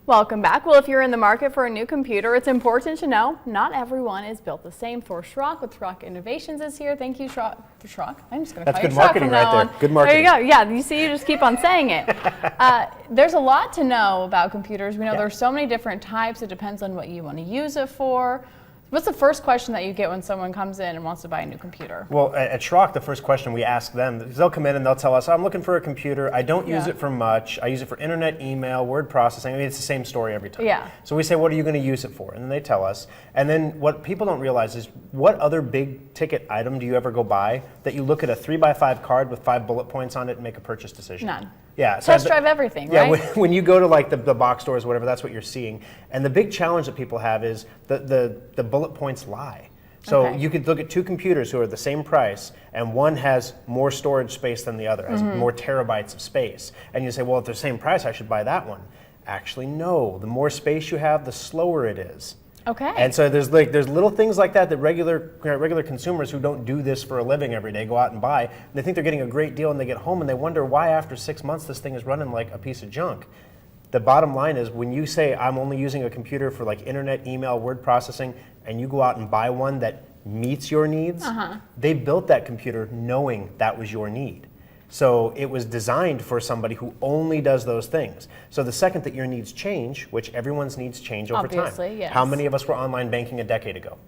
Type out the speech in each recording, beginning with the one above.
Welcome back. Well, if you're in the market for a new computer, it's important to know not everyone is built the same. For Schrock with Schrock Innovations is here. Thank you, Schrock. I'm just going to call you Schrock from now on. Good marketing. There you go. Yeah, you see, you just keep on saying it. There's a lot to know about computers. We know there's so many different types. It depends on what you want to use it for. What's the first question that you get when someone comes in and wants to buy a new computer? Well, at Schrock, the first question we ask them, they'll come in and they'll tell us, I'm looking for a computer. I don't use it for much. I use it for internet, email, word processing. I mean, it's the same story every time. Yeah. So we say, what are you going to use it for? And then they tell us. And then what people don't realize is, what other big ticket item do you ever go buy that you look at a 3x5 card with 5 bullet points on it and make a purchase decision? None. Yeah, test drive everything, yeah, right? When you go to like the box stores or whatever, that's what you're seeing. And the big challenge that people have is the bullet points lie. So you could look at two computers who are the same price, and one has more storage space than the other, has more terabytes of space. And you say, well, if they're the same price, I should buy that one. Actually, no. The more space you have, the slower it is. Okay. And so there's little things like that that regular consumers who don't do this for a living every day go out and buy. And they think they're getting a great deal, and they get home and they wonder why after 6 months this thing is running like a piece of junk. The bottom line is, when you say I'm only using a computer for like internet, email, word processing, and you go out and buy one that meets your needs, they built that computer knowing that was your need. So it was designed for somebody who only does those things. So the second that your needs change, which everyone's needs change over time. Yes. How many of us were online banking a decade ago?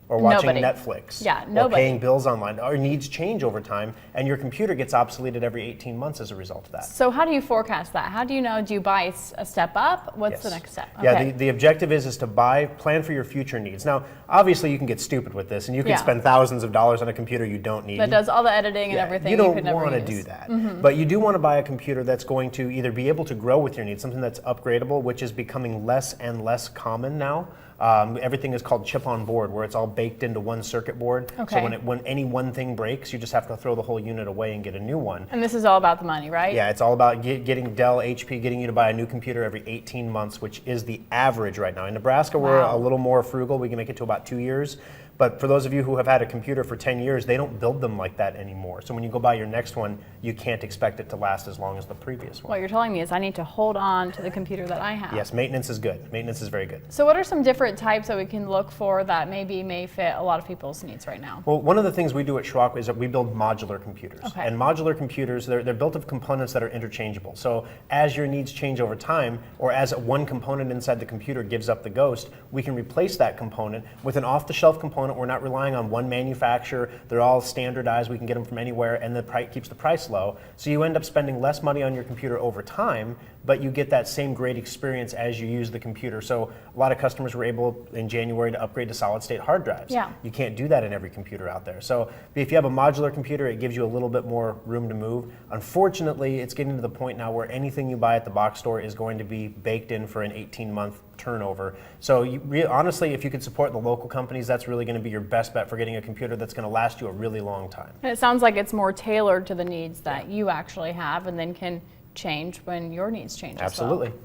Or watching Netflix? Yeah, or paying bills online? Our needs change over time, and your computer gets obsoleted every 18 months as a result of that. So how do you forecast that? How do you know? Do you buy a step up? What's the next step? Okay. Yeah, the objective is to plan for your future needs. Now, obviously, you can get stupid with this, and you can spend thousands of dollars on a computer you don't need. That does all the editing and everything. You don't want to do that. But you do want to buy a computer that's going to either be able to grow with your needs, something that's upgradable, which is becoming less and less common now. Everything is called chip on board, where it's all baked into one circuit board. Okay. So when any one thing breaks, you just have to throw the whole unit away and get a new one. And this is all about the money, right? Yeah, it's all about getting Dell, HP, getting you to buy a new computer every 18 months, which is the average right now. In Nebraska, we're a little more frugal. We can make it to about 2 years. But for those of you who have had a computer for 10 years, they don't build them like that anymore. So when you go buy your next one, you can't expect it to last as long as the previous one. What you're telling me is I need to hold on to the computer that I have. Yes, maintenance is good. Maintenance is very good. So what are some different types that we can look for that may fit a lot of people's needs right now? Well, one of the things we do at Schrock is that we build modular computers. Okay. And modular computers, they're built of components that are interchangeable. So as your needs change over time, or as one component inside the computer gives up the ghost, we can replace that component with an off-the-shelf component. We're not relying on one manufacturer. They're all standardized. We can get them from anywhere, and the price keeps the price low. So you end up spending less money on your computer over time, but you get that same great experience as you use the computer. So a lot of customers were able in January to upgrade to solid-state hard drives. Yeah. You can't do that in every computer out there. So if you have a modular computer, it gives you a little bit more room to move. Unfortunately, it's getting to the point now where anything you buy at the box store is going to be baked in for an 18-month turnover. So honestly, if you could support the local companies, that's really going to be your best bet for getting a computer that's going to last you a really long time. And it sounds like it's more tailored to the needs that you actually have, and then can change when your needs change Absolutely. as well.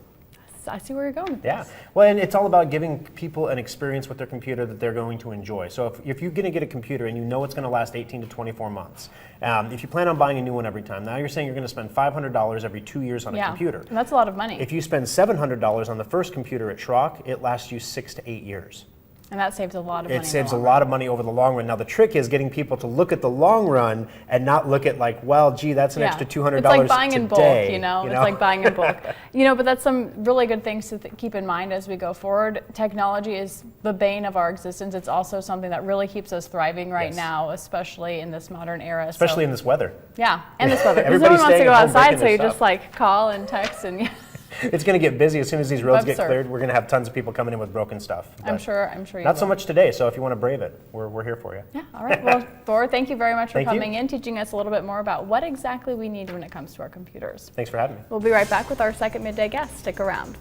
I see where you're going with this. Well, and it's all about giving people an experience with their computer that they're going to enjoy. So if you're going to get a computer and you know it's going to last 18 to 24 months, if you plan on buying a new one every time, now you're saying you're going to spend $500 every 2 years on a computer. And that's a lot of money. If you spend $700 on the first computer at Schrock, it lasts you 6 to 8 years. And that saves a lot of money. It saves a lot of money over the long run. Now the trick is getting people to look at the long run and not look at like, well, gee, that's an extra $200 It's like buying today, in bulk, you know? It's like buying in bulk. But that's some really good things to keep in mind as we go forward. Technology is the bane of our existence. It's also something that really keeps us thriving right now, especially in this modern era. Especially in this weather. Yeah, and this weather. Because no one wants to go outside, so you just like call and text and It's going to get busy as soon as these roads get cleared. We're going to have tons of people coming in with broken stuff. I'm sure you Not so much today, so if you want to brave it, we're here for you. Yeah, all right. Well, Thor, thank you very much for coming in, teaching us a little bit more about what exactly we need when it comes to our computers. Thanks for having me. We'll be right back with our second midday guest. Stick around.